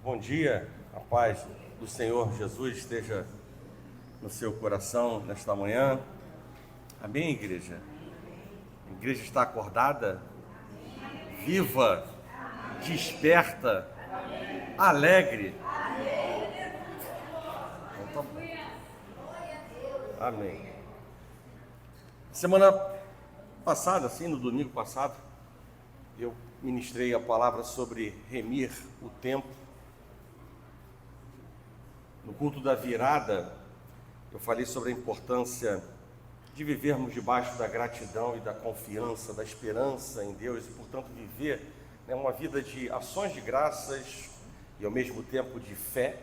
Bom dia, a paz do Senhor Jesus esteja no seu coração nesta manhã. Amém, igreja? A igreja está acordada, viva, desperta, alegre. Então, tá bom. Amém. Semana passada, no domingo passado, eu ministrei a palavra sobre remir o tempo. No culto da virada, eu falei sobre a importância de vivermos debaixo da gratidão e da confiança, da esperança em Deus e, portanto, viver uma vida de ações de graças e, ao mesmo tempo, de fé.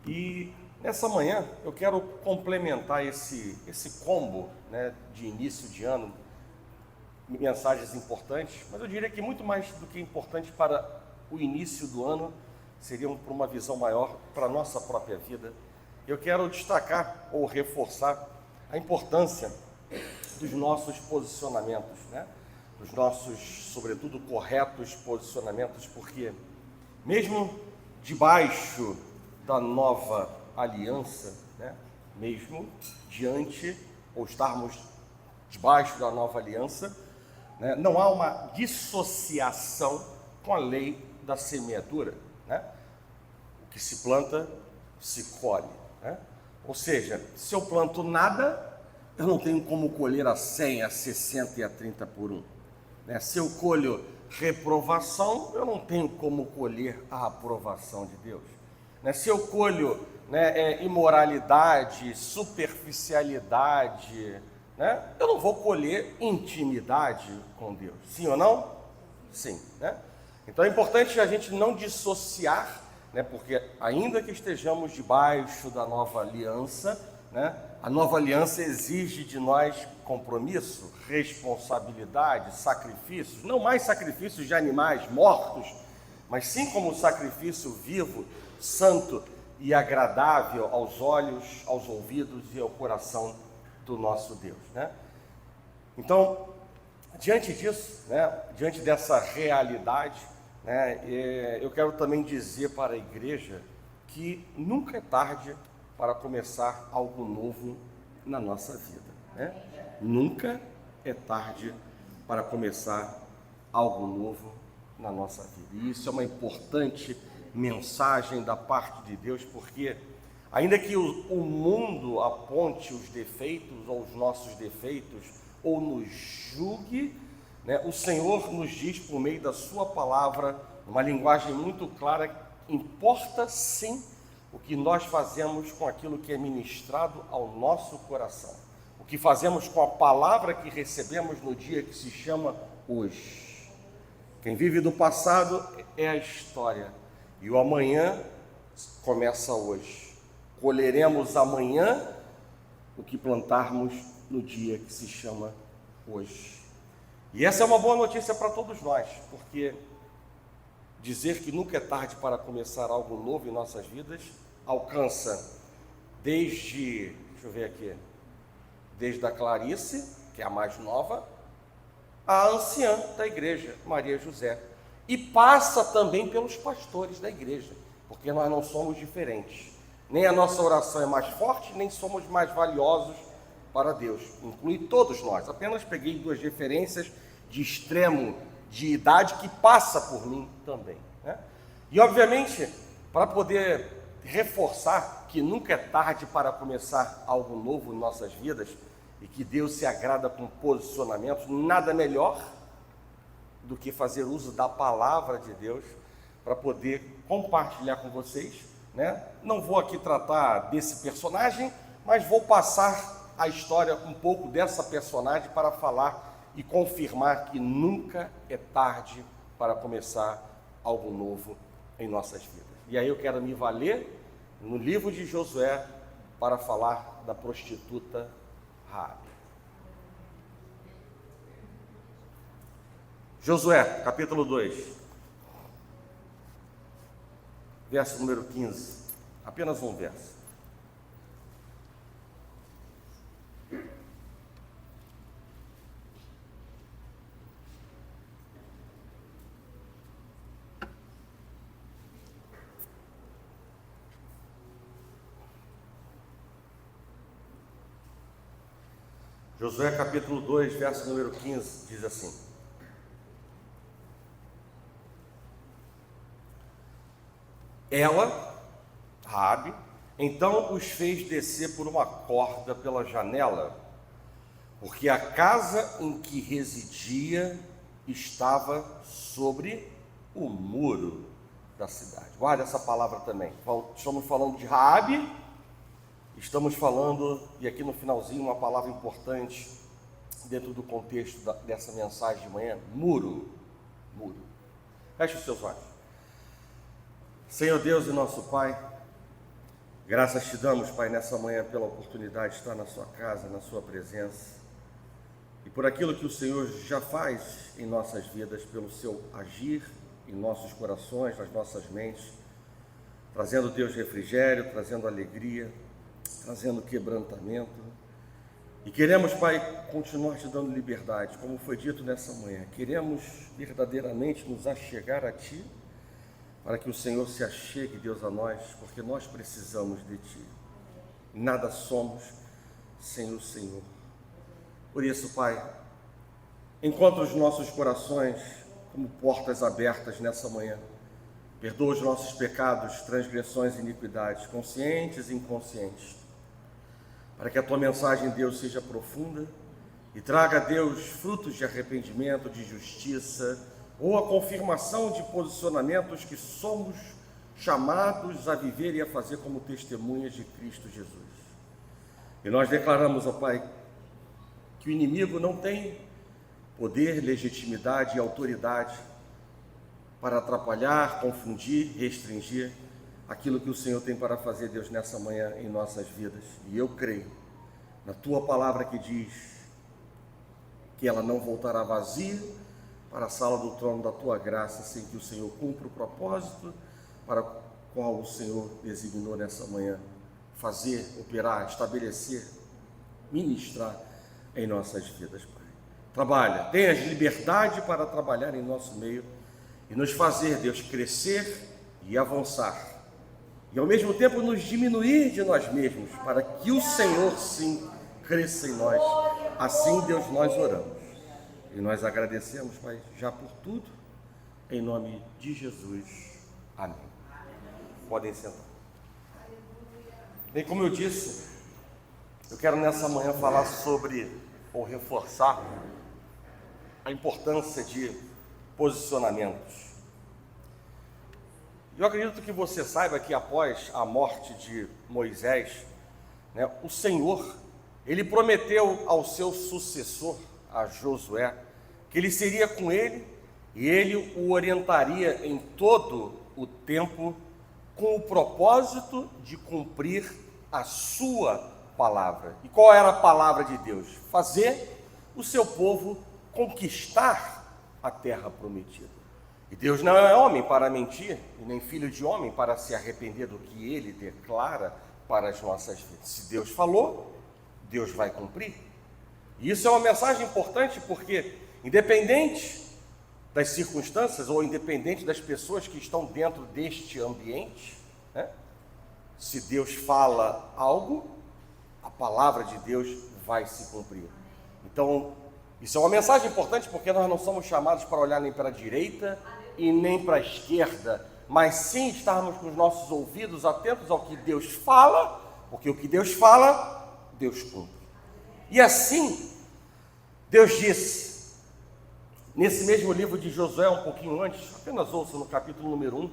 E nessa manhã eu quero complementar esse combo de início de ano, mensagens importantes, mas eu diria que muito mais do que importante para o início do ano, seriam para uma visão maior para a nossa própria vida. Eu quero destacar ou reforçar a importância dos nossos posicionamentos, dos nossos, sobretudo, corretos posicionamentos, porque mesmo debaixo da nova aliança, mesmo diante ou estarmos debaixo da nova aliança, não há uma dissociação com a lei da semeadura. O que se planta, se colhe. Ou seja, se eu planto nada, eu não tenho como colher a 100, a 60 e a 30 por um. Se eu colho reprovação, eu não tenho como colher a aprovação de Deus. Se eu colho imoralidade, superficialidade, eu não vou colher intimidade com Deus. Sim ou não? Sim. Então é importante a gente não dissociar, porque ainda que estejamos debaixo da nova aliança, a nova aliança exige de nós compromisso, responsabilidade, sacrifícios, não mais sacrifícios de animais mortos, mas sim como sacrifício vivo, santo e agradável aos olhos, aos ouvidos e ao coração do nosso Deus. Então, diante disso, diante dessa realidade, eu quero também dizer para a igreja que nunca é tarde para começar algo novo na nossa vida. Nunca é tarde para começar algo novo na nossa vida. E isso é uma importante mensagem da parte de Deus, porque ainda que o mundo aponte os defeitos ou os nossos defeitos ou nos julgue, o Senhor nos diz por meio da sua palavra, uma linguagem muito clara, importa sim o que nós fazemos com aquilo que é ministrado ao nosso coração, o que fazemos com a palavra que recebemos no dia que se chama hoje. Quem vive do passado é a história, e o amanhã começa hoje. Colheremos amanhã o que plantarmos no dia que se chama hoje. E essa é uma boa notícia para todos nós, porque dizer que nunca é tarde para começar algo novo em nossas vidas alcança desde a Clarice, que é a mais nova, a anciã da igreja, Maria José, e passa também pelos pastores da igreja, porque nós não somos diferentes. Nem a nossa oração é mais forte, nem somos mais valiosos para Deus. Inclui todos nós. Apenas peguei 2 referências de extremo de idade que passa por mim também. E, obviamente, para poder reforçar que nunca é tarde para começar algo novo em nossas vidas e que Deus se agrada com posicionamentos, nada melhor do que fazer uso da palavra de Deus para poder compartilhar com vocês. Não vou aqui tratar desse personagem, mas vou passar a história um pouco dessa personagem para falar e confirmar que nunca é tarde para começar algo novo em nossas vidas. E aí eu quero me valer no livro de Josué para falar da prostituta Raabe. Josué, capítulo 2, verso número 15, apenas um verso. Josué capítulo 2, verso número 15, diz assim: ela, Raabe, então os fez descer por uma corda pela janela, porque a casa em que residia estava sobre o muro da cidade. Guarda essa palavra também. Estamos falando de Raabe, estamos falando, e aqui no finalzinho, uma palavra importante dentro do contexto dessa mensagem de manhã: muro. Muro. Feche os seus olhos. Senhor Deus e nosso Pai, graças te damos, Pai, nessa manhã pela oportunidade de estar na sua casa, na sua presença, e por aquilo que o Senhor já faz em nossas vidas, pelo seu agir em nossos corações, nas nossas mentes, trazendo, Deus, refrigério, trazendo alegria, trazendo quebrantamento. E queremos, Pai, continuar te dando liberdade, como foi dito nessa manhã. Queremos verdadeiramente nos achegar a Ti, para que o Senhor se achegue, Deus, a nós, porque nós precisamos de Ti. Nada somos sem o Senhor. Por isso, Pai, encontra os nossos corações como portas abertas nessa manhã. Perdoa os nossos pecados, transgressões e iniquidades, conscientes e inconscientes, para que a Tua mensagem, Deus, seja profunda e traga, Deus, frutos de arrependimento, de justiça, ou a confirmação de posicionamentos que somos chamados a viver e a fazer como testemunhas de Cristo Jesus. E nós declaramos, ó Pai, que o inimigo não tem poder, legitimidade e autoridade para atrapalhar, confundir, restringir aquilo que o Senhor tem para fazer, Deus, nessa manhã em nossas vidas. E eu creio na Tua palavra que diz que ela não voltará vazia para a sala do trono da Tua graça, sem que o Senhor cumpra o propósito para o qual o Senhor designou nessa manhã fazer, operar, estabelecer, ministrar em nossas vidas, Pai. Trabalha, tenha liberdade para trabalhar em nosso meio e nos fazer, Deus, crescer e avançar, e ao mesmo tempo nos diminuir de nós mesmos, para que o Senhor sim cresça em nós. Assim, Deus, nós oramos. E nós agradecemos, Pai, já por tudo, em nome de Jesus. Amém. Podem sentar. Bem, como eu disse, eu quero nessa manhã falar sobre, ou reforçar, a importância de posicionamentos. Eu acredito que você saiba que após a morte de Moisés, o Senhor, Ele prometeu ao seu sucessor, a Josué, que ele seria com ele e ele o orientaria em todo o tempo com o propósito de cumprir a sua palavra. E qual era a palavra de Deus? Fazer o seu povo conquistar a terra prometida. E Deus não é homem para mentir, e nem filho de homem para se arrepender do que Ele declara para as nossas vidas. Se Deus falou, Deus vai cumprir. E isso é uma mensagem importante porque, independente das circunstâncias ou independente das pessoas que estão dentro deste ambiente, se Deus fala algo, a palavra de Deus vai se cumprir. Então, isso é uma mensagem importante porque nós não somos chamados para olhar nem para a direita e nem para a esquerda, mas sim estarmos com os nossos ouvidos atentos ao que Deus fala, porque o que Deus fala, Deus cumpre. E assim, Deus disse, nesse mesmo livro de Josué, um pouquinho antes, apenas ouça no capítulo número 1,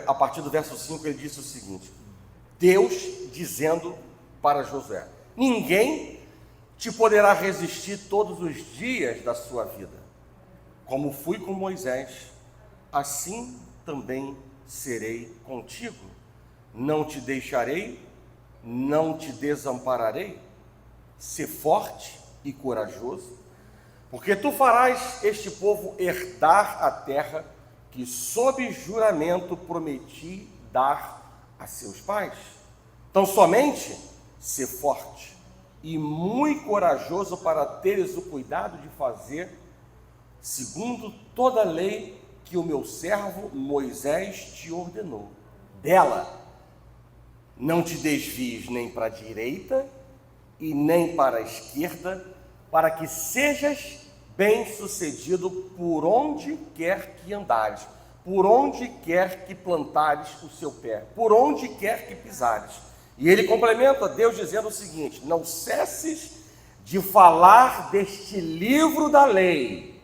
a partir do verso 5, ele disse o seguinte: Deus dizendo para Josué: ninguém te poderá resistir todos os dias da sua vida. Como fui com Moisés, assim também serei contigo. Não te deixarei, não te desampararei. Sê forte e corajoso, porque tu farás este povo herdar a terra que sob juramento prometi dar a seus pais. Então somente sê forte e muito corajoso para teres o cuidado de fazer segundo toda a lei que o meu servo Moisés te ordenou. Dela não te desvies nem para a direita, e nem para a esquerda, para que sejas bem-sucedido por onde quer que andares, por onde quer que plantares o seu pé, por onde quer que pisares. E ele complementa Deus dizendo o seguinte: não cesses de falar deste livro da lei.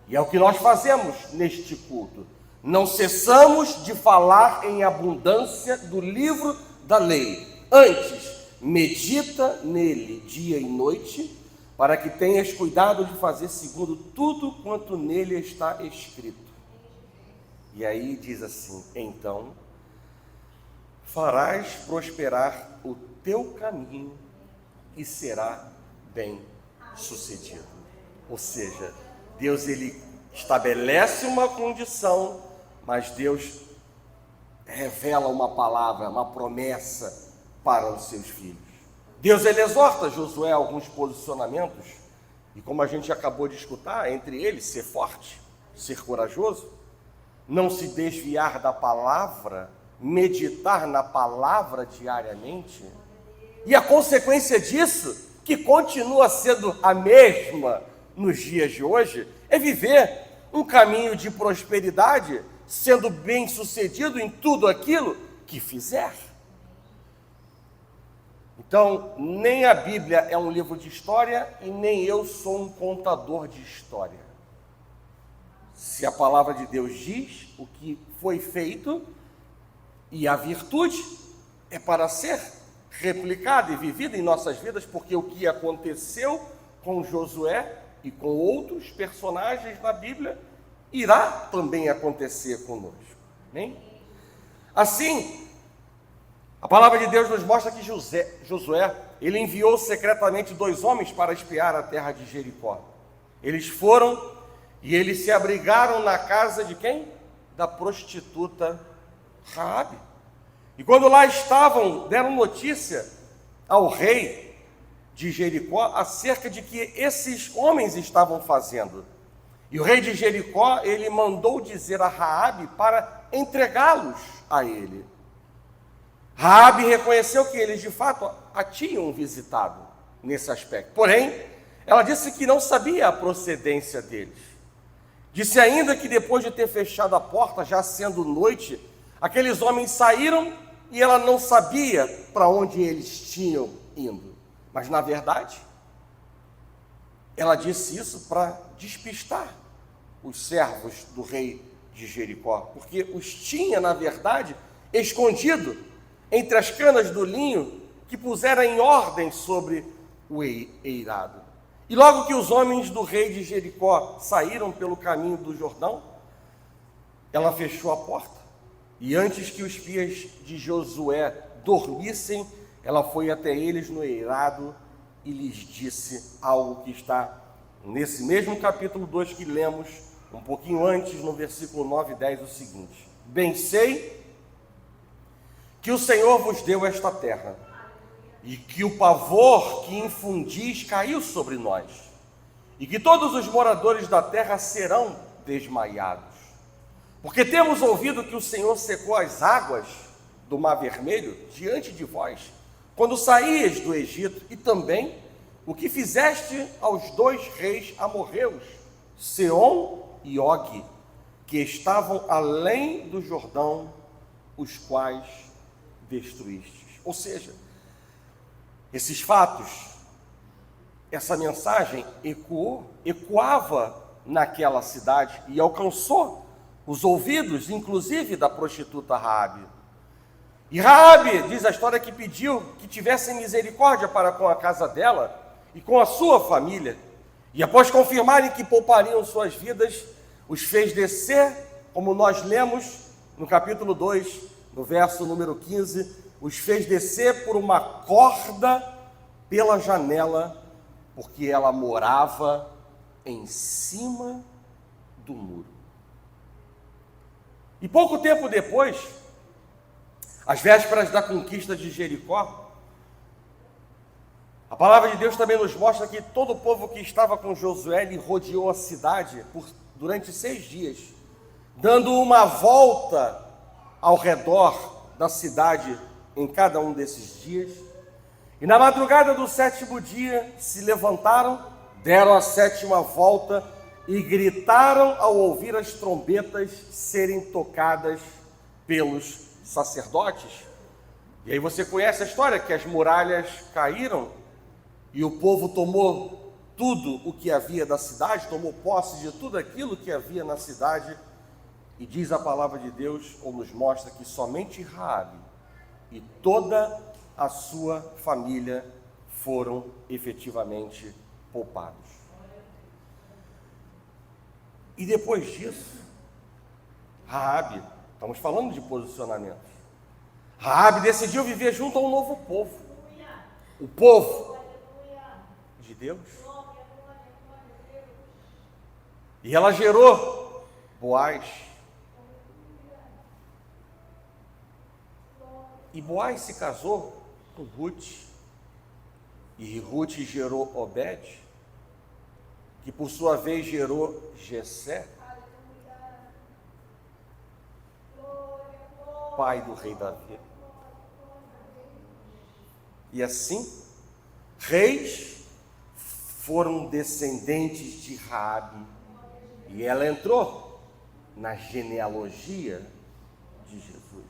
E é o que nós fazemos neste culto. Não cessamos de falar em abundância do livro da lei. Antes, medita nele dia e noite, para que tenhas cuidado de fazer segundo tudo quanto nele está escrito. E aí diz assim: então farás prosperar o teu caminho e será bem sucedido. Ou seja, Deus ele estabelece uma condição, mas Deus revela uma palavra, uma promessa para os seus filhos. Deus ele exorta Josué a alguns posicionamentos, e como a gente acabou de escutar, entre eles, ser forte, ser corajoso, não se desviar da palavra, meditar na palavra diariamente, e a consequência disso, que continua sendo a mesma nos dias de hoje, é viver um caminho de prosperidade, sendo bem-sucedido em tudo aquilo que fizer. Então, nem a Bíblia é um livro de história e nem eu sou um contador de história. Se a palavra de Deus diz o que foi feito, e a virtude é para ser replicada e vivida em nossas vidas, porque o que aconteceu com Josué e com outros personagens na Bíblia irá também acontecer conosco. Amém? Assim, a palavra de Deus nos mostra que Josué, ele enviou secretamente 2 homens para espiar a terra de Jericó. Eles foram e eles se abrigaram na casa de quem? Da prostituta Raabe. E quando lá estavam, deram notícia ao rei de Jericó acerca de que esses homens estavam fazendo. E o rei de Jericó, ele mandou dizer a Raabe para entregá-los a ele. Raabe reconheceu que eles de fato a tinham visitado nesse aspecto. Porém, ela disse que não sabia a procedência deles. Disse ainda que depois de ter fechado a porta, já sendo noite, aqueles homens saíram e ela não sabia para onde eles tinham ido. Mas na verdade, ela disse isso para despistar os servos do rei de Jericó, porque os tinha, na verdade, escondido entre as canas do linho que puseram em ordem sobre o eirado. E logo que os homens do rei de Jericó saíram pelo caminho do Jordão, ela fechou a porta, e antes que os espias de Josué dormissem, ela foi até eles no eirado e lhes disse algo que está nesse mesmo capítulo 2 que lemos um pouquinho antes, no versículo 9 e 10, o seguinte: bem sei que o Senhor vos deu esta terra, e que o pavor que infundis caiu sobre nós, e que todos os moradores da terra serão desmaiados, porque temos ouvido que o Senhor secou as águas do Mar Vermelho diante de vós, quando saías do Egito, e também o que fizeste aos 2 reis amorreus, Seom e Og, que estavam além do Jordão, os quais destruístes. Ou seja, esses fatos, essa mensagem ecoava naquela cidade e alcançou os ouvidos, inclusive da prostituta Raabe. E Raabe, diz a história, que pediu que tivessem misericórdia para com a casa dela e com a sua família. E após confirmarem que poupariam suas vidas, os fez descer, como nós lemos no capítulo 2, no verso número 15, os fez descer por uma corda pela janela, porque ela morava em cima do muro. E pouco tempo depois, às vésperas da conquista de Jericó, a palavra de Deus também nos mostra que todo o povo que estava com Josué, ele rodeou a cidade durante 6 dias, dando uma volta ao redor da cidade em cada um desses dias. E na madrugada do 7º dia se levantaram, deram a 7ª volta e gritaram ao ouvir as trombetas serem tocadas pelos sacerdotes. E aí você conhece a história, que as muralhas caíram e o povo tomou tudo o que havia da cidade, tomou posse de tudo aquilo que havia na cidade. E diz a palavra de Deus, ou nos mostra, que somente Raabe e toda a sua família foram efetivamente poupados. E depois disso, Raabe, estamos falando de posicionamento, Raabe decidiu viver junto a um novo povo, o povo de Deus. E ela gerou Boaz. E Boaz se casou com Ruth. E Ruth gerou Obed, que por sua vez gerou Jessé, pai do rei Davi. E assim, reis foram descendentes de Raabe, e ela entrou na genealogia de Jesus.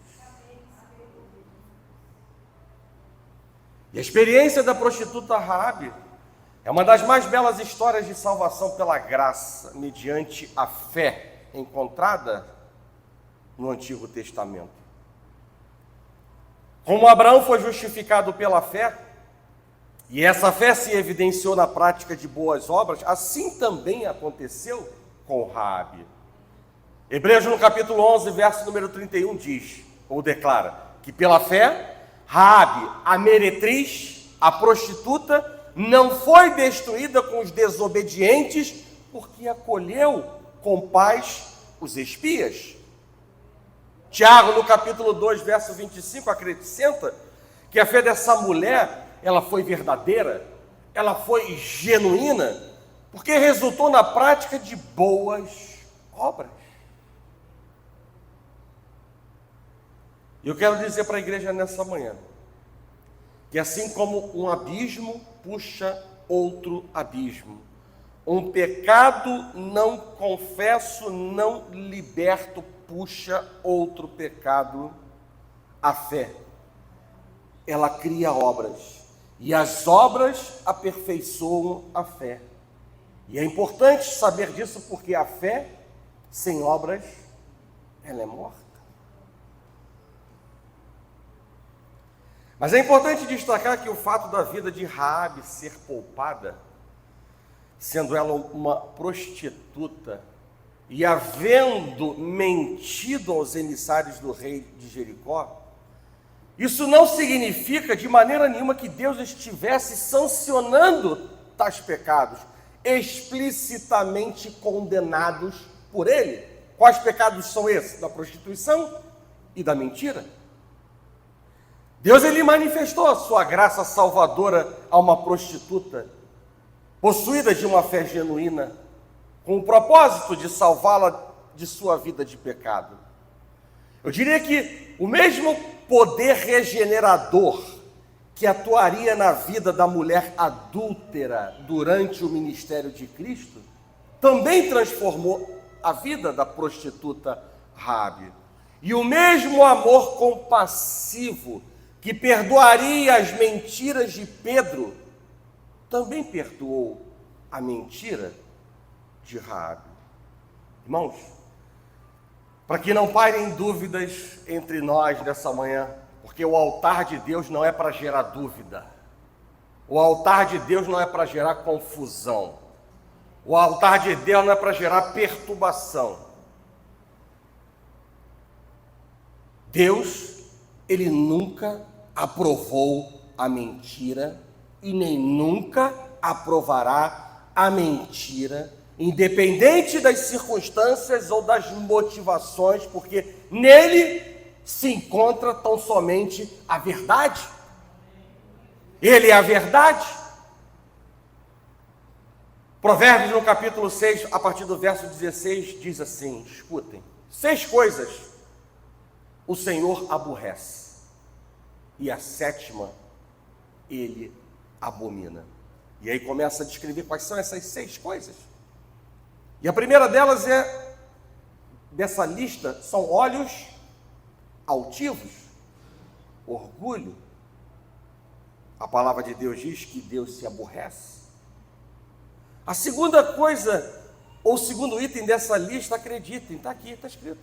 E a experiência da prostituta Raabe é uma das mais belas histórias de salvação pela graça, mediante a fé encontrada no Antigo Testamento. Como Abraão foi justificado pela fé, e essa fé se evidenciou na prática de boas obras, assim também aconteceu com Raabe. Hebreus no capítulo 11, verso número 31 diz, ou declara, que pela fé, Raabe, a meretriz, a prostituta, não foi destruída com os desobedientes, porque acolheu com paz os espias. Tiago, no capítulo 2, verso 25, acrescenta que a fé dessa mulher, ela foi verdadeira, ela foi genuína, porque resultou na prática de boas obras. E eu quero dizer para a igreja nessa manhã, que assim como um abismo puxa outro abismo, um pecado não confesso, não liberto, puxa outro pecado, a fé, ela cria obras, e as obras aperfeiçoam a fé. E é importante saber disso, porque a fé, sem obras, ela é morta. Mas é importante destacar que o fato da vida de Raabe ser poupada, sendo ela uma prostituta, e havendo mentido aos emissários do rei de Jericó, isso não significa de maneira nenhuma que Deus estivesse sancionando tais pecados, explicitamente condenados por ele. Quais pecados são esses? Da prostituição e da mentira. Deus, ele manifestou a sua graça salvadora a uma prostituta, possuída de uma fé genuína, com o propósito de salvá-la de sua vida de pecado. Eu diria que o mesmo poder regenerador que atuaria na vida da mulher adúltera durante o ministério de Cristo, também transformou a vida da prostituta Raabe. E o mesmo amor compassivo que perdoaria as mentiras de Pedro, também perdoou a mentira de Raabe. Irmãos, para que não pairem dúvidas entre nós nessa manhã, porque o altar de Deus não é para gerar dúvida, o altar de Deus não é para gerar confusão, o altar de Deus não é para gerar perturbação. Deus, ele nunca aprovou a mentira e nem nunca aprovará a mentira, independente das circunstâncias ou das motivações, porque nele se encontra tão somente a verdade. Ele é a verdade. Provérbios no capítulo 6, a partir do verso 16, diz assim, escutem, 6 coisas o Senhor aborrece, e a 7ª ele abomina. E aí começa a descrever quais são essas 6 coisas. E a primeira delas dessa lista, são olhos altivos, orgulho. A palavra de Deus diz que Deus se aborrece. A segunda coisa, ou segundo item dessa lista, acreditem, está aqui, está escrito: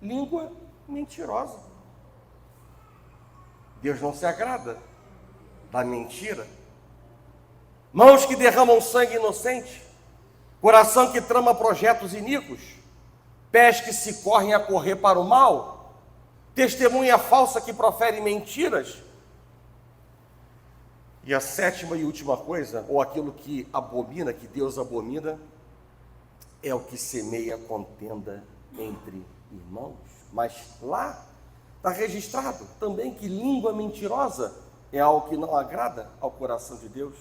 língua mentirosa. Deus não se agrada da mentira. Mãos que derramam sangue inocente, coração que trama projetos iníquos, pés que se correm a correr para o mal, testemunha falsa que profere mentiras. E a 7ª e última coisa, ou aquilo que abomina, que Deus abomina, é o que semeia contenda entre irmãos. Mas lá está registrado também que língua mentirosa é algo que não agrada ao coração de Deus.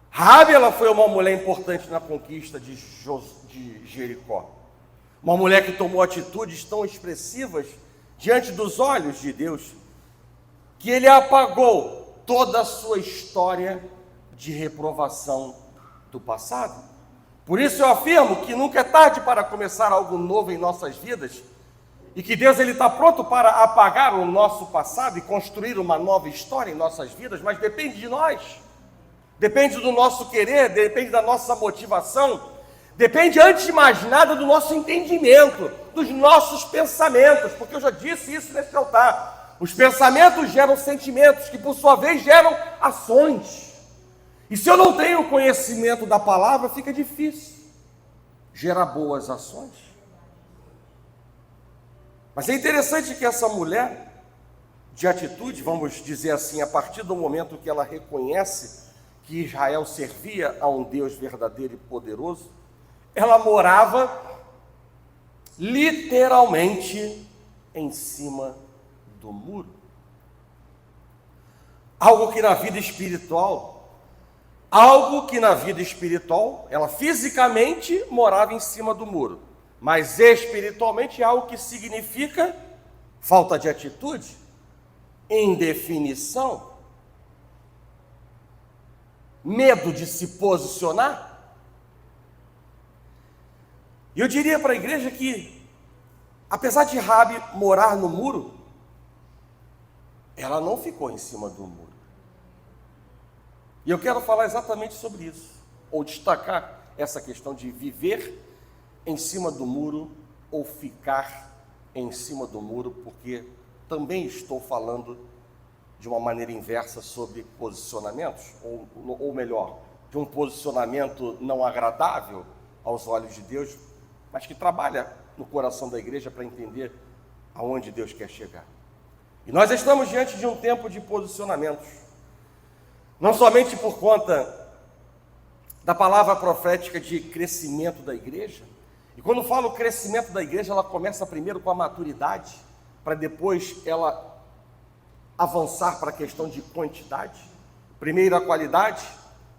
Raabe, ela foi uma mulher importante na conquista de Jericó. Uma mulher que tomou atitudes tão expressivas diante dos olhos de Deus, que ele apagou toda a sua história de reprovação do passado. Por isso eu afirmo que nunca é tarde para começar algo novo em nossas vidas, e que Deus está pronto para apagar o nosso passado e construir uma nova história em nossas vidas, mas depende de nós, depende do nosso querer, depende da nossa motivação, depende antes de mais nada do nosso entendimento, dos nossos pensamentos, porque eu já disse isso nesse altar: os pensamentos geram sentimentos, que por sua vez geram ações. E se eu não tenho conhecimento da palavra, fica difícil gerar boas ações. Mas é interessante que essa mulher de atitude, vamos dizer assim, a partir do momento que ela reconhece que Israel servia a um Deus verdadeiro e poderoso, ela morava literalmente em cima do muro. Algo que na vida espiritual, ela fisicamente morava em cima do muro, mas espiritualmente é algo que significa falta de atitude, indefinição, medo de se posicionar. E eu diria para a igreja que, apesar de Raabe morar no muro, ela não ficou em cima do muro. E eu quero falar exatamente sobre isso, ou destacar essa questão de viver em cima do muro ou ficar em cima do muro, porque também estou falando de uma maneira inversa sobre posicionamentos, ou melhor, de um posicionamento não agradável aos olhos de Deus, mas que trabalha no coração da igreja para entender aonde Deus quer chegar. E nós estamos diante de um tempo de posicionamentos, não somente por conta da palavra profética de crescimento da igreja. E quando falo crescimento da igreja, ela começa primeiro com a maturidade, para depois ela avançar para a questão de quantidade. Primeiro a qualidade,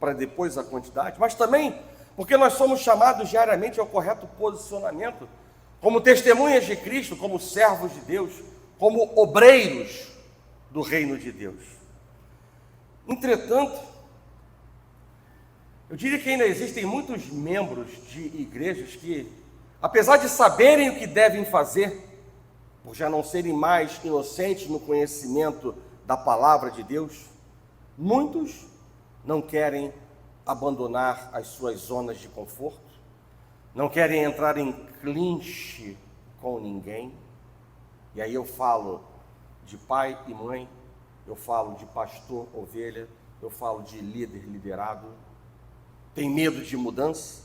para depois a quantidade, mas também porque nós somos chamados diariamente ao correto posicionamento, como testemunhas de Cristo, como servos de Deus, como obreiros do reino de Deus. Entretanto, eu diria que ainda existem muitos membros de igrejas que, apesar de saberem o que devem fazer, por já não serem mais inocentes no conhecimento da palavra de Deus, muitos não querem abandonar as suas zonas de conforto, não querem entrar em clinch com ninguém. E aí eu falo de pai e mãe, eu falo de pastor, ovelha, eu falo de líder, liderado. Tem medo de mudança?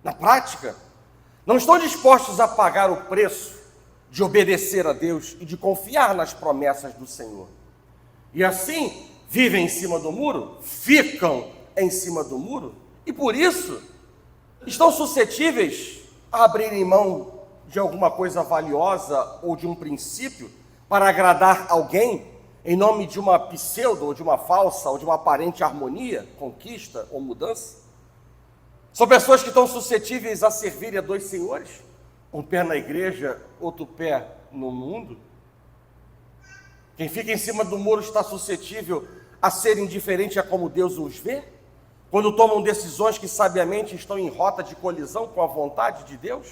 Na prática, não estão dispostos a pagar o preço de obedecer a Deus e de confiar nas promessas do Senhor. E assim, vivem em cima do muro, ficam em cima do muro, e por isso estão suscetíveis a abrirem mão de alguma coisa valiosa ou de um princípio para agradar alguém em nome de uma pseudo, ou de uma falsa, ou de uma aparente harmonia, conquista ou mudança. São pessoas que estão suscetíveis a servirem a dois senhores, um pé na igreja, outro pé no mundo. Quem fica em cima do muro está suscetível a ser indiferentes a como Deus os vê? Quando tomam decisões que sabiamente estão em rota de colisão com a vontade de Deus?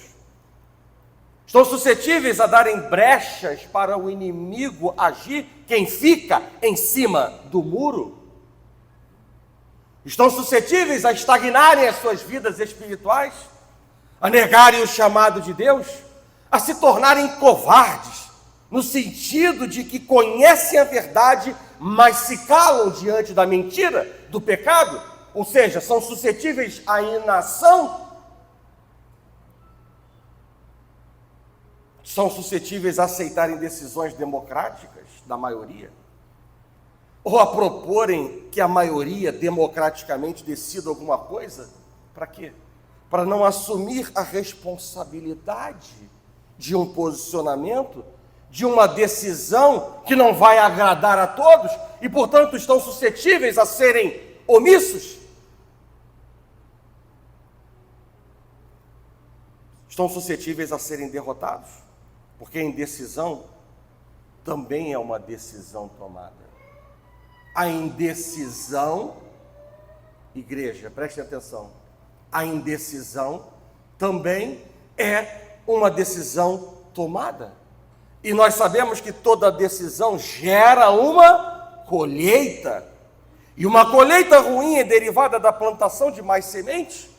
Estão suscetíveis a darem brechas para o inimigo agir, quem fica em cima do muro? Estão suscetíveis a estagnarem as suas vidas espirituais, a negarem o chamado de Deus, a se tornarem covardes, no sentido de que conhecem a verdade, mas se calam diante da mentira, do pecado, ou seja, são suscetíveis à inação? São suscetíveis a aceitarem decisões democráticas da maioria? Ou a proporem que a maioria democraticamente decida alguma coisa? Para quê? Para não assumir a responsabilidade de um posicionamento, de uma decisão que não vai agradar a todos e, portanto, estão suscetíveis a serem omissos? Estão suscetíveis a serem derrotados, porque a indecisão também é uma decisão tomada. A indecisão, igreja, prestem atenção, a indecisão também é uma decisão tomada. E nós sabemos que toda decisão gera uma colheita. E uma colheita ruim é derivada da plantação de mais sementes,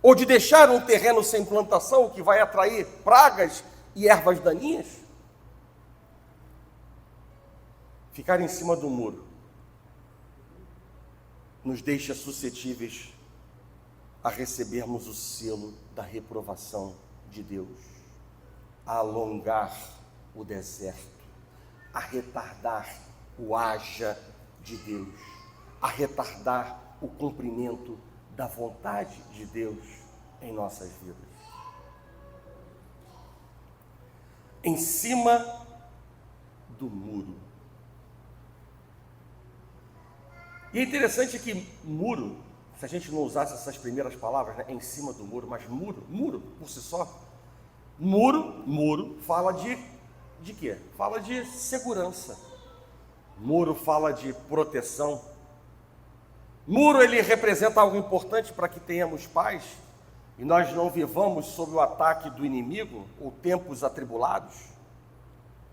ou de deixar um terreno sem plantação, o que vai atrair pragas e ervas daninhas. Ficar em cima do muro nos deixa suscetíveis a recebermos o selo da reprovação de Deus, a alongar o deserto, a retardar o haja de Deus, a retardar o cumprimento da vontade de Deus em nossas vidas. Em cima do muro. E é interessante que muro, se a gente não usasse essas primeiras palavras, né, em cima do muro, mas muro por si só, muro fala de quê? Fala de segurança. Muro fala de proteção. Muro, ele representa algo importante para que tenhamos paz e nós não vivamos sob o ataque do inimigo ou tempos atribulados.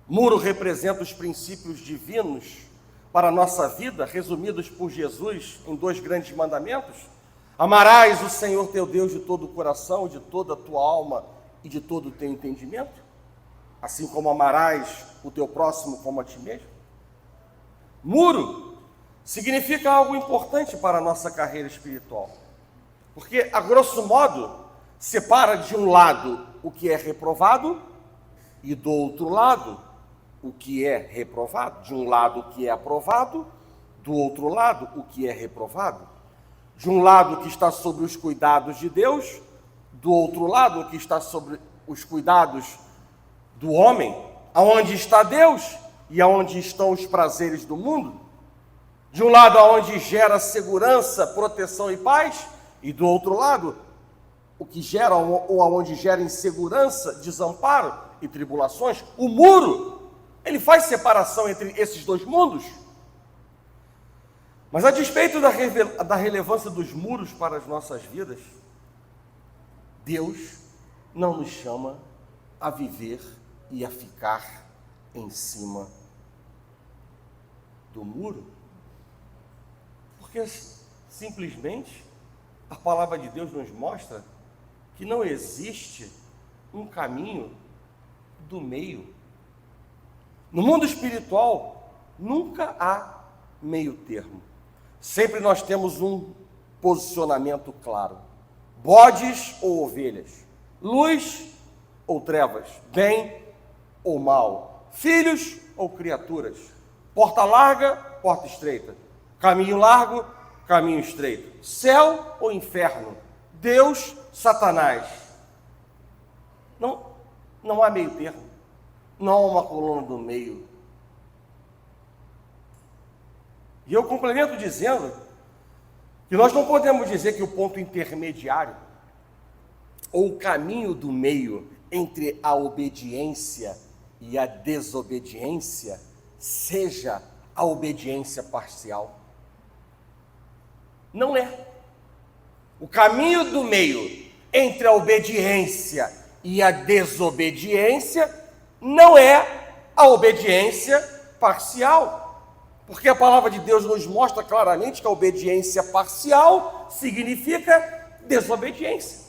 Muro representa os princípios divinos para a nossa vida, resumidos por Jesus em 2 grandes mandamentos. Amarás o Senhor teu Deus de todo o coração, de toda a tua alma e de todo o teu entendimento, assim como amarás o teu próximo como a ti mesmo. Muro significa algo importante para a nossa carreira espiritual, porque, a grosso modo, separa de um lado o que é reprovado e do outro lado o que é reprovado. De um lado o que é aprovado, do outro lado o que é reprovado. De um lado o que está sobre os cuidados de Deus, do outro lado o que está sobre os cuidados do homem, aonde está Deus e aonde estão os prazeres do mundo. De um lado aonde gera segurança, proteção e paz, e do outro lado o que gera ou aonde gera insegurança, desamparo e tribulações. O muro, ele faz separação entre esses dois mundos. Mas a despeito da relevância dos muros para as nossas vidas, Deus não nos chama a viver e a ficar em cima do muro, porque simplesmente a palavra de Deus nos mostra que não existe um caminho do meio. No mundo espiritual, nunca há meio termo. Sempre nós temos um posicionamento claro. Bodes ou ovelhas, luz ou trevas, bem ou mal, filhos ou criaturas, porta larga, porta estreita, caminho largo, caminho estreito, céu ou inferno, Deus, Satanás. Não há meio termo, não há uma coluna do meio. E eu complemento dizendo que nós não podemos dizer que o ponto intermediário ou o caminho do meio entre a obediência e a desobediência seja a obediência parcial. Não é. O caminho do meio entre a obediência e a desobediência não é a obediência parcial. Porque a palavra de Deus nos mostra claramente que a obediência parcial significa desobediência.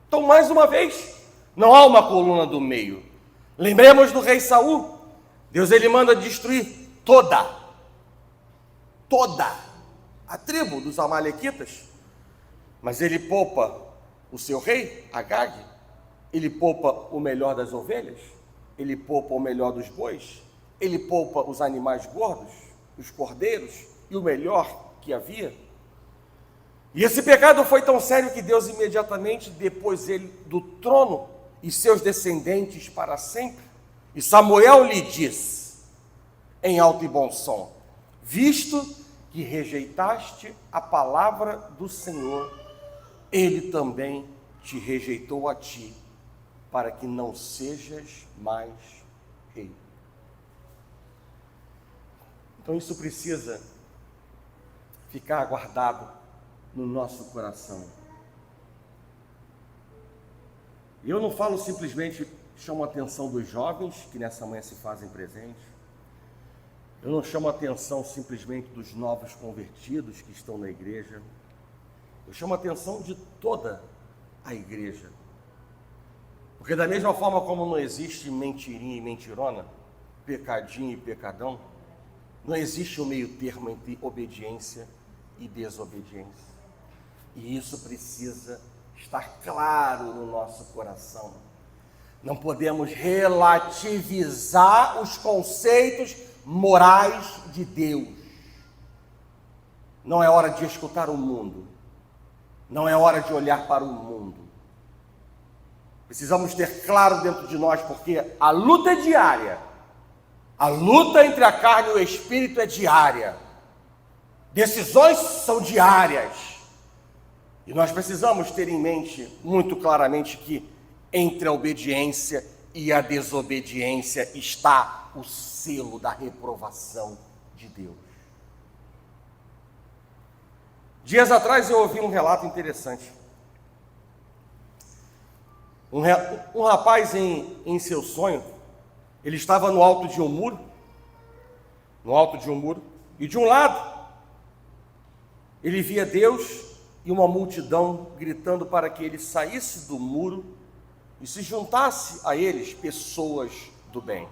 Então, mais uma vez, não há uma coluna do meio. Lembremos do rei Saul. Deus ele manda destruir toda a tribo dos amalequitas, mas ele poupa o seu rei, Agag, ele poupa o melhor das ovelhas, ele poupa o melhor dos bois, ele poupa os animais gordos, os cordeiros e o melhor que havia. E esse pecado foi tão sério que Deus imediatamente depôs ele do trono e seus descendentes para sempre. E Samuel lhe diz, em alto e bom som: visto que rejeitaste a palavra do Senhor, ele também te rejeitou a ti, para que não sejas mais rei. Então isso precisa ficar guardado no nosso coração. E eu não falo simplesmente, chamo a atenção dos jovens que nessa manhã se fazem presentes. Eu não chamo a atenção simplesmente dos novos convertidos que estão na igreja. Eu chamo a atenção de toda a igreja. Porque da mesma forma como não existe mentirinha e mentirona, pecadinho e pecadão, não existe o meio termo entre obediência e desobediência. E isso precisa estar claro no nosso coração. Não podemos relativizar os conceitos morais de Deus. Não é hora de escutar o mundo. Não é hora de olhar para o mundo. Precisamos ter claro dentro de nós, porque a luta é diária. A luta entre a carne e o espírito é diária. Decisões são diárias. E nós precisamos ter em mente muito claramente que entre a obediência e a desobediência está o selo da reprovação de Deus. Dias atrás eu ouvi um relato interessante. Um rapaz em seu sonho, ele estava no alto de um muro, e de um lado ele via Deus e uma multidão gritando para que ele saísse do muro e se juntasse a eles pessoas do bem.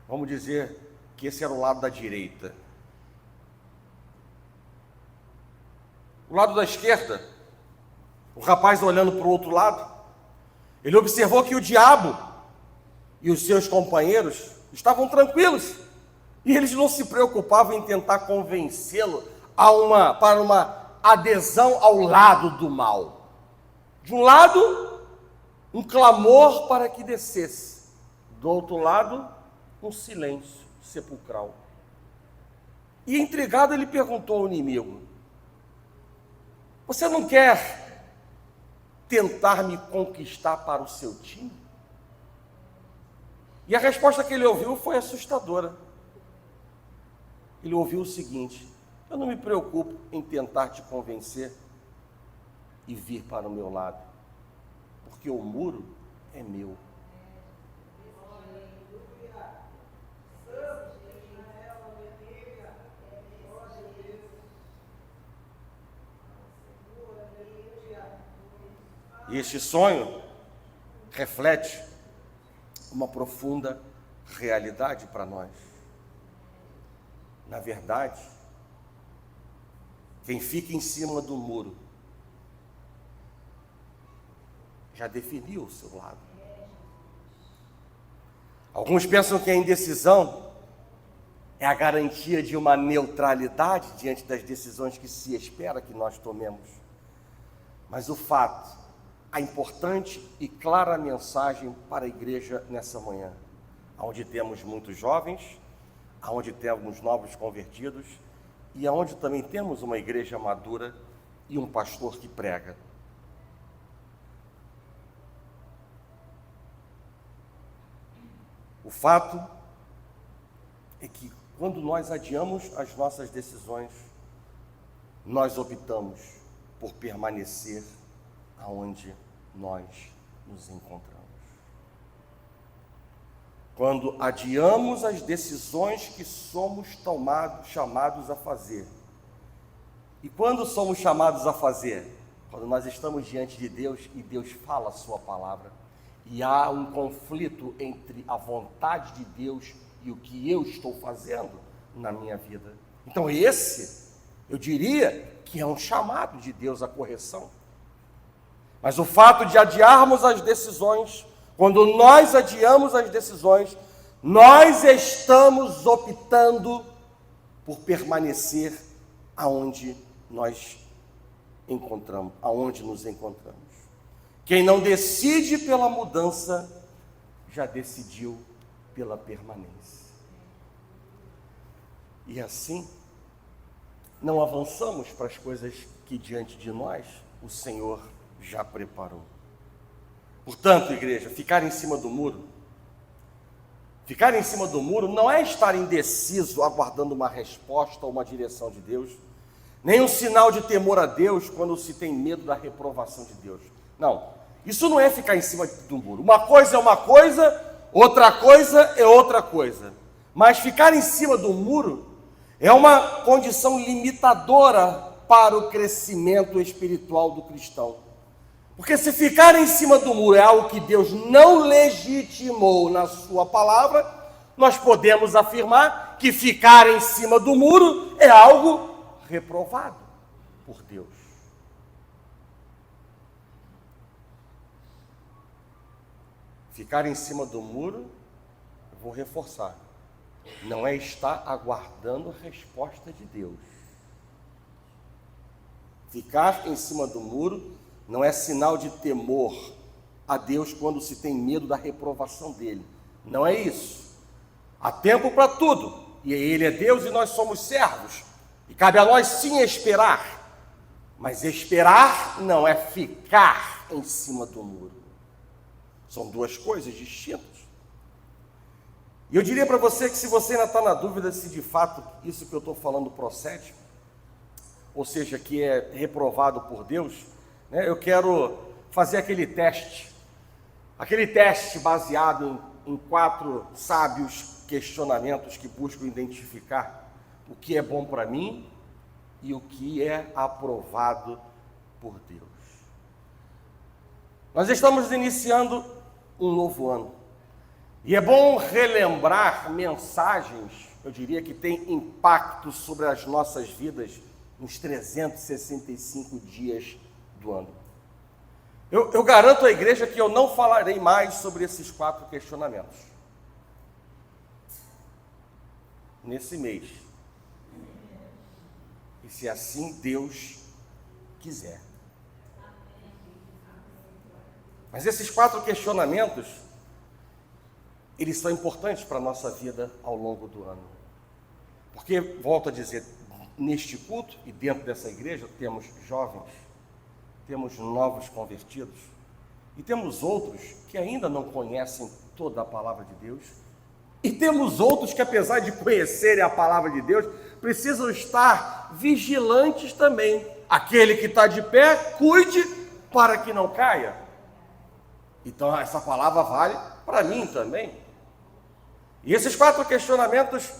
Vamos dizer que esse era o lado da direita. O lado da esquerda, o rapaz olhando para o outro lado, ele observou que o diabo e os seus companheiros estavam tranquilos. E eles não se preocupavam em tentar convencê-lo para uma adesão ao lado do mal. De um lado, um clamor para que descesse. Do outro lado, um silêncio sepulcral. E intrigado, ele perguntou ao inimigo: você não quer tentar me conquistar para o seu time? E a resposta que ele ouviu foi assustadora. Ele ouviu o seguinte: eu não me preocupo em tentar te convencer e vir para o meu lado, porque o muro é meu. E este sonho reflete uma profunda realidade para nós. Na verdade, quem fica em cima do muro já definiu o seu lado. Alguns pensam que a indecisão é a garantia de uma neutralidade diante das decisões que se espera que nós tomemos. Mas o fato, a importante e clara mensagem para a igreja nessa manhã, onde temos muitos jovens, onde temos novos convertidos e onde também temos uma igreja madura e um pastor que prega. O fato é que quando nós adiamos as nossas decisões, nós optamos por permanecer aonde nós nos encontramos. Quando adiamos as decisões que somos chamados a fazer. E quando somos chamados a fazer? Quando nós estamos diante de Deus e Deus fala a sua palavra. E há um conflito entre a vontade de Deus e o que eu estou fazendo na minha vida. Então esse, eu diria que é um chamado de Deus à correção. Mas o fato de adiarmos as decisões, quando nós adiamos as decisões, nós estamos optando por permanecer aonde nós encontramos, aonde nos encontramos. Quem não decide pela mudança, já decidiu pela permanência. E assim, não avançamos para as coisas que diante de nós o Senhor já preparou. Portanto, igreja, ficar em cima do muro não é estar indeciso, aguardando uma resposta ou uma direção de Deus, nem um sinal de temor a Deus quando se tem medo da reprovação de Deus. Não, isso não é ficar em cima do muro. Uma coisa é uma coisa, outra coisa é outra coisa. Mas ficar em cima do muro é uma condição limitadora para o crescimento espiritual do cristão. Porque se ficar em cima do muro é algo que Deus não legitimou na sua palavra, nós podemos afirmar que ficar em cima do muro é algo reprovado por Deus. Ficar em cima do muro, eu vou reforçar, não é estar aguardando a resposta de Deus. Ficar em cima do muro não é sinal de temor a Deus quando se tem medo da reprovação dele. Não é isso. Há tempo para tudo. E ele é Deus e nós somos servos. E cabe a nós sim esperar. Mas esperar não é ficar em cima do muro. São duas coisas distintas. E eu diria para você que se você ainda está na dúvida se de fato isso que eu estou falando procede, ou seja, que é reprovado por Deus, eu quero fazer aquele teste baseado em 4 sábios questionamentos que buscam identificar o que é bom para mim e o que é aprovado por Deus. Nós estamos iniciando um novo ano e é bom relembrar mensagens, eu diria que têm impacto sobre as nossas vidas nos 365 dias do ano. Eu garanto à igreja que eu não falarei mais sobre esses 4 questionamentos nesse mês, e se assim Deus quiser. Mas esses 4 questionamentos, eles são importantes para a nossa vida ao longo do ano, porque, volto a dizer, neste culto e dentro dessa igreja temos jovens, temos novos convertidos e temos outros que ainda não conhecem toda a palavra de Deus, e temos outros que, apesar de conhecerem a palavra de Deus, precisam estar vigilantes também. Aquele que está de pé, cuide para que não caia. Então essa palavra vale para mim também. E esses 4 questionamentos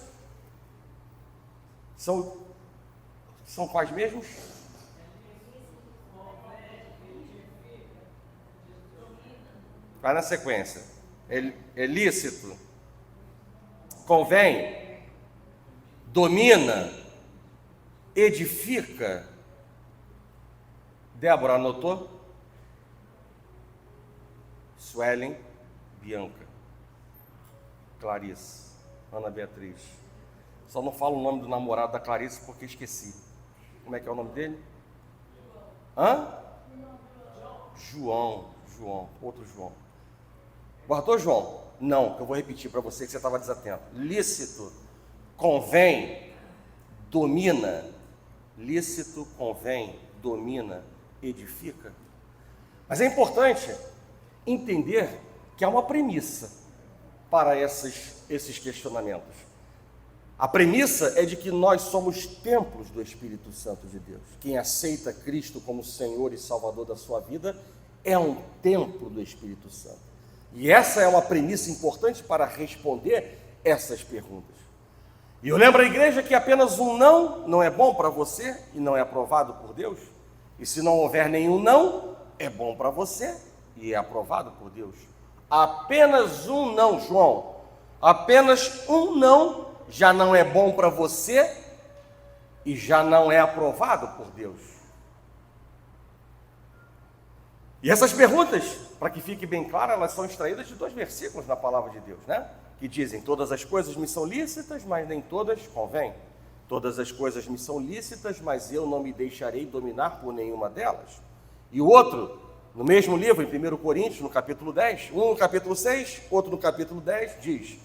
são quais mesmos? Vai na sequência. É lícito, convém, domina, edifica. Débora, anotou? Suelen, Bianca, Clarice, Ana Beatriz. Só não falo o nome do namorado da Clarice porque esqueci. Como é que é o nome dele? João, outro João. Guardou, João? Não, que eu vou repetir para você que você estava desatento. Lícito, convém, domina. Lícito, convém, domina, edifica. Mas é importante entender que há uma premissa para esses questionamentos. A premissa é de que nós somos templos do Espírito Santo de Deus. Quem aceita Cristo como Senhor e Salvador da sua vida é um templo do Espírito Santo. E essa é uma premissa importante para responder essas perguntas. E eu lembro à igreja que apenas um não é bom para você e não é aprovado por Deus. E se não houver nenhum não, é bom para você e é aprovado por Deus. Apenas um não, João. Apenas um não já não é bom para você e já não é aprovado por Deus. E essas perguntas, para que fique bem claro, elas são extraídas de 2 versículos na palavra de Deus, né? Que dizem: todas as coisas me são lícitas, mas nem todas convêm. Todas as coisas me são lícitas, mas eu não me deixarei dominar por nenhuma delas. E o outro, no mesmo livro, em 1 Coríntios, no capítulo 10, um no capítulo 6, outro no capítulo 10, diz: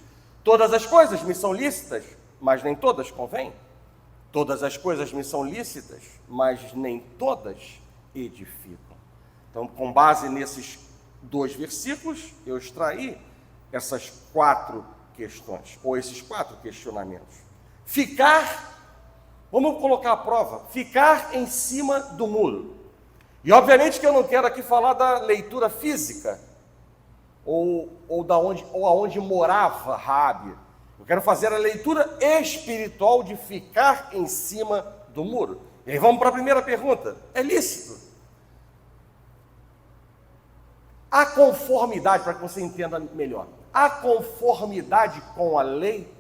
todas as coisas me são lícitas, mas nem todas convêm. Todas as coisas me são lícitas, mas nem todas edificam. Então, com base nesses 2 versículos, eu extraí essas 4 questões, ou esses 4 questionamentos. Vamos colocar à prova, ficar em cima do muro. E obviamente que eu não quero aqui falar da leitura física, ou aonde morava Raabe. Eu quero fazer a leitura espiritual de ficar em cima do muro. E aí vamos para a primeira pergunta: é lícito? A conformidade, para que você entenda melhor, a conformidade com a lei,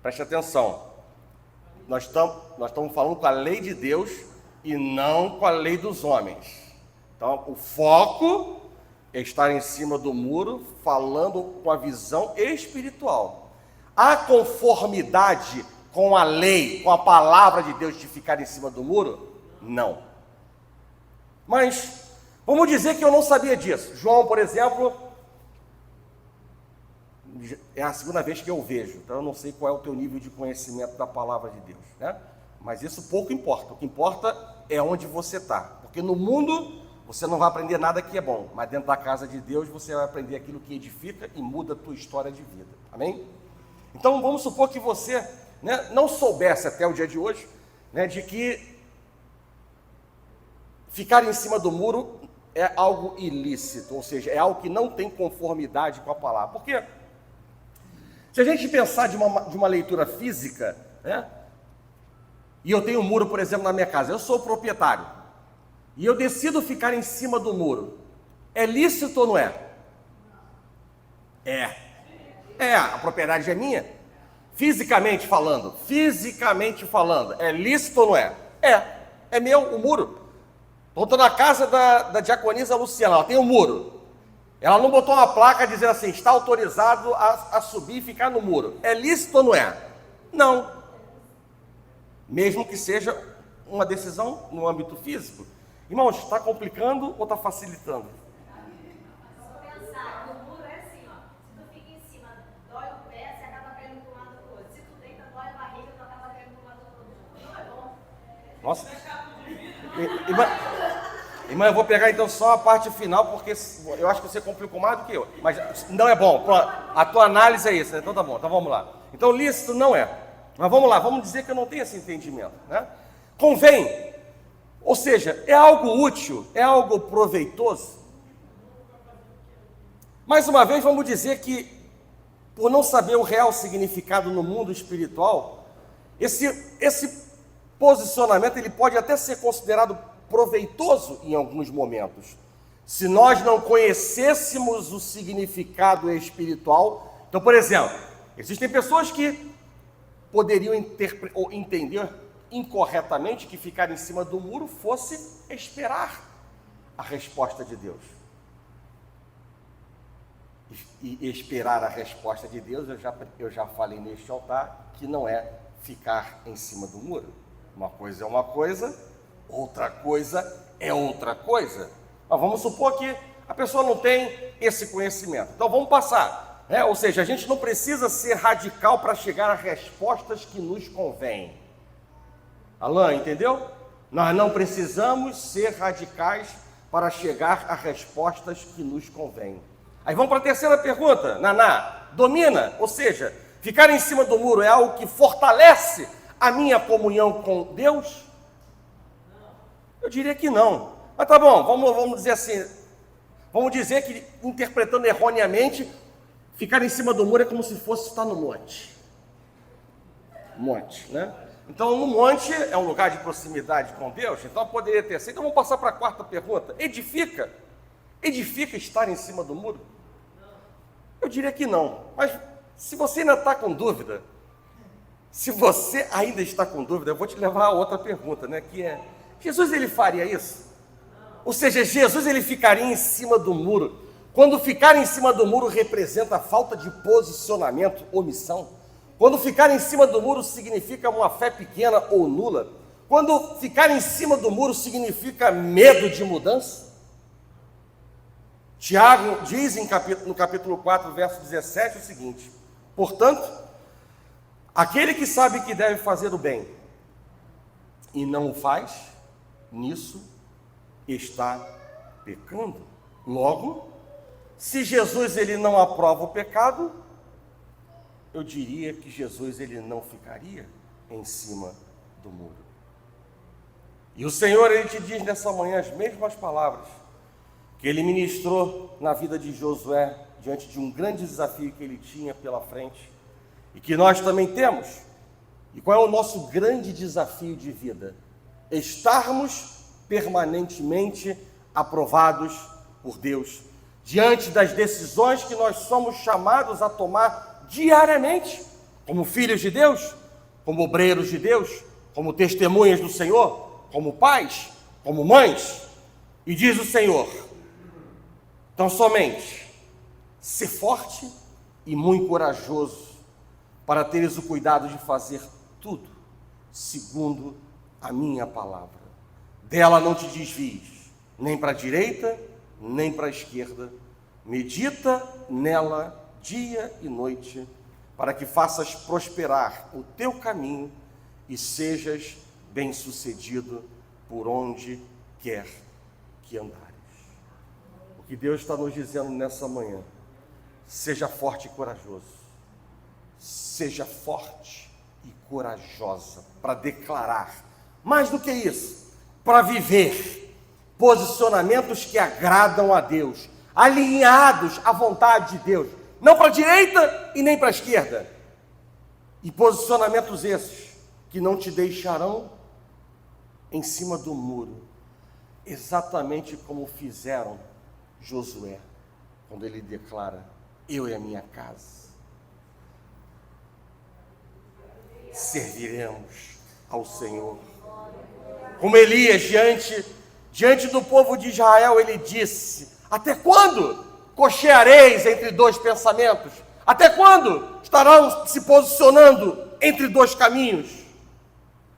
preste atenção, nós estamos falando com a lei de Deus e não com a lei dos homens. Então, o foco é estar em cima do muro, falando com a visão espiritual. A conformidade com a lei, com a palavra de Deus de ficar em cima do muro, não. Mas, vamos dizer que eu não sabia disso. João, por exemplo, é a segunda vez que eu vejo, então eu não sei qual é o teu nível de conhecimento da palavra de Deus, né? Mas isso pouco importa. O que importa é onde você está. Porque no mundo você não vai aprender nada que é bom, mas dentro da casa de Deus você vai aprender aquilo que edifica e muda a tua história de vida. Amém? Então vamos supor que você, né, não soubesse até o dia de hoje, né, de que ficar em cima do muro é algo ilícito, ou seja, é algo que não tem conformidade com a palavra. Por quê? Se a gente pensar de uma leitura física, né, e eu tenho um muro, por exemplo, na minha casa, eu sou o proprietário, e eu decido ficar em cima do muro, é lícito ou não é? A propriedade é minha. Fisicamente falando, é lícito ou não é? É meu o muro. Estou na casa da diaconisa Luciana, ela tem um muro. Ela não botou uma placa dizendo assim: está autorizado a subir e ficar no muro. É lícito ou não é? Não. Mesmo que seja uma decisão no âmbito físico. Irmãos, está complicando ou está facilitando? Se pensar, no muro é assim, ó. Se tu fica em cima, dói o pé, você acaba caindo para um lado do outro. Se tu deita, dói a barriga, tu acaba caindo para um lado do outro. Não é bom. Nossa. Irmã, eu vou pegar então só a parte final, porque eu acho que você complicou mais do que eu. Mas não é bom. A tua análise é isso, né? Então tá bom, então vamos lá. Então lícito não é. Mas vamos lá, vamos dizer que eu não tenho esse entendimento, né? Convém, ou seja, é algo útil, é algo proveitoso. Mais uma vez, vamos dizer que, por não saber o real significado no mundo espiritual, esse posicionamento ele pode até ser considerado proveitoso em alguns momentos. Se nós não conhecêssemos o significado espiritual, então, por exemplo, existem pessoas que poderiam entender incorretamente que ficar em cima do muro fosse esperar a resposta de Deus. E esperar a resposta de Deus, eu já falei neste altar, que não é ficar em cima do muro. Uma coisa é uma coisa, outra coisa é outra coisa. Mas vamos supor que a pessoa não tem esse conhecimento. Então vamos passar. Ou seja, a gente não precisa ser radical para chegar a respostas que nos convêm. Alain, entendeu? Nós não precisamos ser radicais para chegar a respostas que nos convêm. Aí vamos para a terceira pergunta, Naná. Domina, ou seja, ficar em cima do muro é algo que fortalece a minha comunhão com Deus? Eu diria que não. Mas tá bom, vamos dizer assim, vamos dizer que, interpretando erroneamente, ficar em cima do muro é como se fosse estar no monte. Monte, né? Então, no monte é um lugar de proximidade com Deus, então poderia ter sido. Então, vamos passar para a quarta pergunta. Edifica estar em cima do muro? Eu diria que não. Mas, se você ainda está com dúvida, eu vou te levar a outra pergunta, né? Que é, Jesus, ele faria isso? Ou seja, Jesus, ele ficaria em cima do muro. Quando ficar em cima do muro representa falta de posicionamento, omissão. Quando ficar em cima do muro significa uma fé pequena ou nula. Quando ficar em cima do muro significa medo de mudança. Tiago diz no capítulo 4, verso 17 o seguinte: portanto, aquele que sabe que deve fazer o bem e não o faz, nisso está pecando. Logo, se Jesus ele não aprova o pecado, eu diria que Jesus ele não ficaria em cima do muro. E o Senhor ele te diz nessa manhã as mesmas palavras que ele ministrou na vida de Josué diante de um grande desafio que ele tinha pela frente e que nós também temos. E qual é o nosso grande desafio de vida? Estarmos permanentemente aprovados por Deus diante das decisões que nós somos chamados a tomar diariamente, como filhos de Deus, como obreiros de Deus, como testemunhas do Senhor, como pais, como mães. E diz o Senhor: então somente ser forte e muito corajoso para teres o cuidado de fazer tudo segundo a minha palavra. Dela não te desvies, nem para a direita, nem para a esquerda. Medita nela dia e noite, para que faças prosperar o teu caminho e sejas bem-sucedido por onde quer que andares. O que Deus está nos dizendo nessa manhã: seja forte e corajoso. Seja forte e corajosa para declarar, mais do que isso, para viver posicionamentos que agradam a Deus, alinhados à vontade de Deus. Não para a direita e nem para a esquerda. E posicionamentos esses que não te deixarão em cima do muro, exatamente como fizeram Josué, quando ele declara: eu e a minha casa serviremos ao Senhor. Como Elias, diante do povo de Israel, ele disse: até quando cocheareis entre dois pensamentos? Até quando estarão se posicionando entre dois caminhos?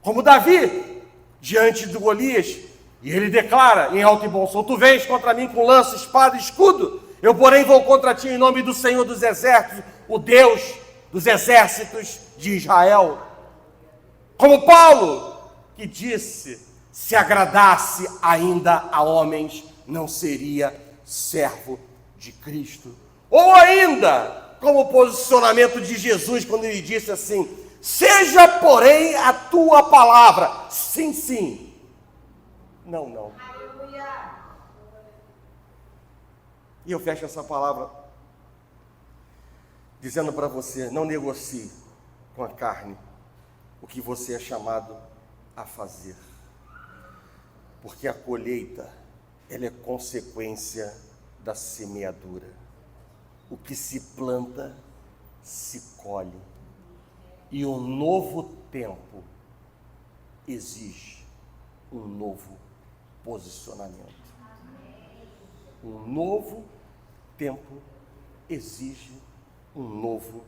Como Davi, diante de Golias, e ele declara em alto e bom som: tu vens contra mim com lança, espada e escudo, eu porém vou contra ti em nome do Senhor dos exércitos, o Deus dos exércitos de Israel. Como Paulo, que disse: se agradasse ainda a homens, não seria servo de Cristo. Ou ainda, como o posicionamento de Jesus, quando ele disse assim: seja porém a tua palavra sim, sim, não, não. Aleluia. E eu fecho essa palavra dizendo para você: não negocie com a carne o que você é chamado a fazer, porque a colheita, ela é consequência da semeadura. O que se planta, se colhe. E um novo tempo exige um novo posicionamento. Um novo tempo exige um novo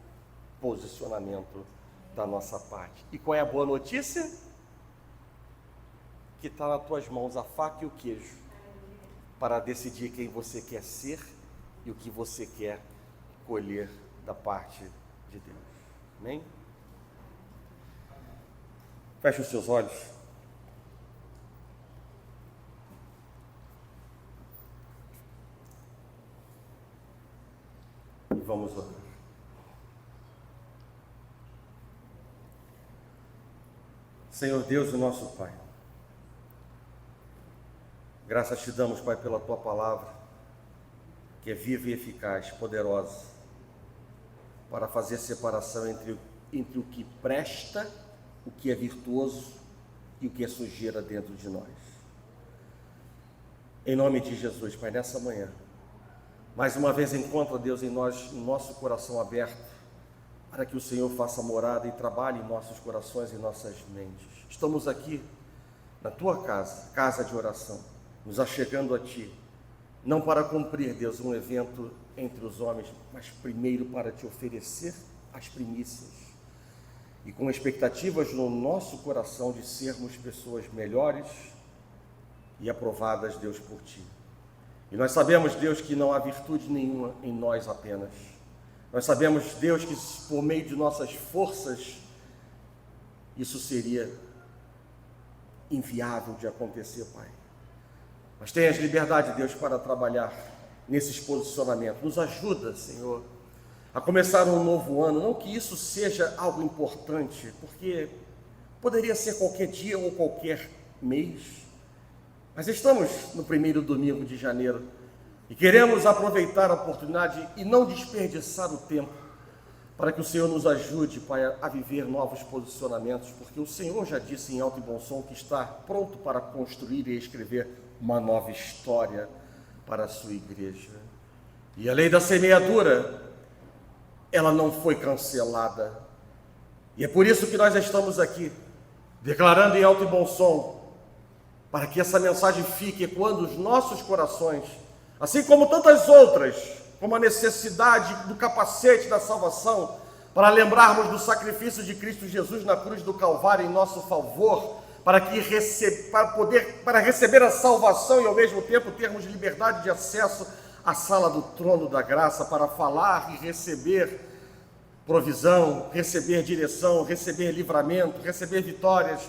posicionamento da nossa parte. E qual é a boa notícia? Que está nas tuas mãos a faca e o queijo, para decidir quem você quer ser e o que você quer colher da parte de Deus. Amém? Feche os seus olhos. vamos orar. Senhor Deus, o nosso Pai, graças te damos, Pai, pela Tua palavra, que é viva e eficaz, poderosa, para fazer separação entre o que presta, o que é virtuoso e o que é sujeira dentro de nós. Em nome de Jesus, Pai, nessa manhã, mais uma vez encontra, Deus, em nós, em nosso coração aberto, para que o Senhor faça morada e trabalhe em nossos corações e nossas mentes. Estamos aqui na Tua casa, casa de oração, nos achegando a Ti, não para cumprir, Deus, um evento entre os homens, mas primeiro para Te oferecer as primícias e com expectativas no nosso coração de sermos pessoas melhores e aprovadas, Deus, por Ti. E nós sabemos, Deus, que não há virtude nenhuma em nós apenas. Nós sabemos, Deus, que por meio de nossas forças isso seria inviável de acontecer, Pai. Mas tenhas liberdade, Deus, para trabalhar nesses posicionamentos. Nos ajuda, Senhor, a começar um novo ano. Não que isso seja algo importante, porque poderia ser qualquer dia ou qualquer mês. Mas estamos no primeiro domingo de janeiro e queremos aproveitar a oportunidade e não desperdiçar o tempo para que o Senhor nos ajude, Pai, a viver novos posicionamentos, porque o Senhor já disse em alto e bom som que está pronto para construir e escrever uma nova história para a sua igreja. E a lei da semeadura, ela não foi cancelada. E é por isso que nós estamos aqui, declarando em alto e bom som, para que essa mensagem fique ecoando os nossos corações, assim como tantas outras, como a necessidade do capacete da salvação, para lembrarmos do sacrifício de Cristo Jesus na cruz do Calvário em nosso favor, para receber a salvação e ao mesmo tempo termos liberdade de acesso à sala do trono da graça, para falar e receber provisão, receber direção, receber livramento, receber vitórias,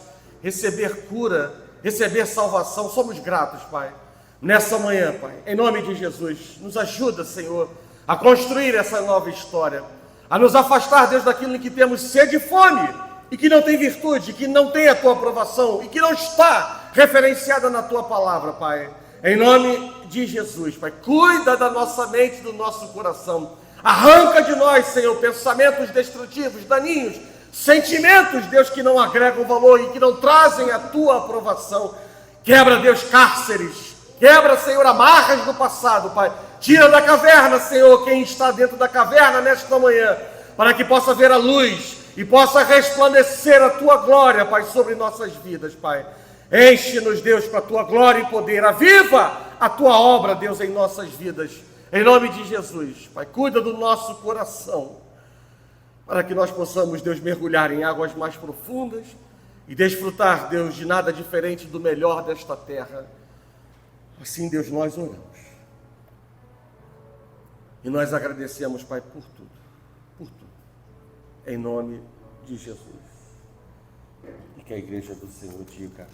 receber cura, receber salvação. Somos gratos, Pai, nessa manhã, Pai, em nome de Jesus. Nos ajuda, Senhor, a construir essa nova história, a nos afastar, Deus, daquilo em que temos sede e fome, e que não tem virtude, que não tem a Tua aprovação, e que não está referenciada na Tua palavra, Pai. Em nome de Jesus, Pai, cuida da nossa mente, do nosso coração. Arranca de nós, Senhor, pensamentos destrutivos, daninhos, sentimentos, Deus, que não agregam valor e que não trazem a Tua aprovação. Quebra, Deus, cárceres. Quebra, Senhor, amarras do passado, Pai. Tira da caverna, Senhor, quem está dentro da caverna nesta manhã, para que possa ver a luz e possa resplandecer a Tua glória, Pai, sobre nossas vidas, Pai. Enche-nos, Deus, com a Tua glória e poder. Aviva a Tua obra, Deus, em nossas vidas. Em nome de Jesus, Pai, cuida do nosso coração, para que nós possamos, Deus, mergulhar em águas mais profundas e desfrutar, Deus, de nada diferente do melhor desta terra. Assim, Deus, nós oramos. E nós agradecemos, Pai, por tudo. Por tudo. Em nome de Jesus. E que a igreja do Senhor diga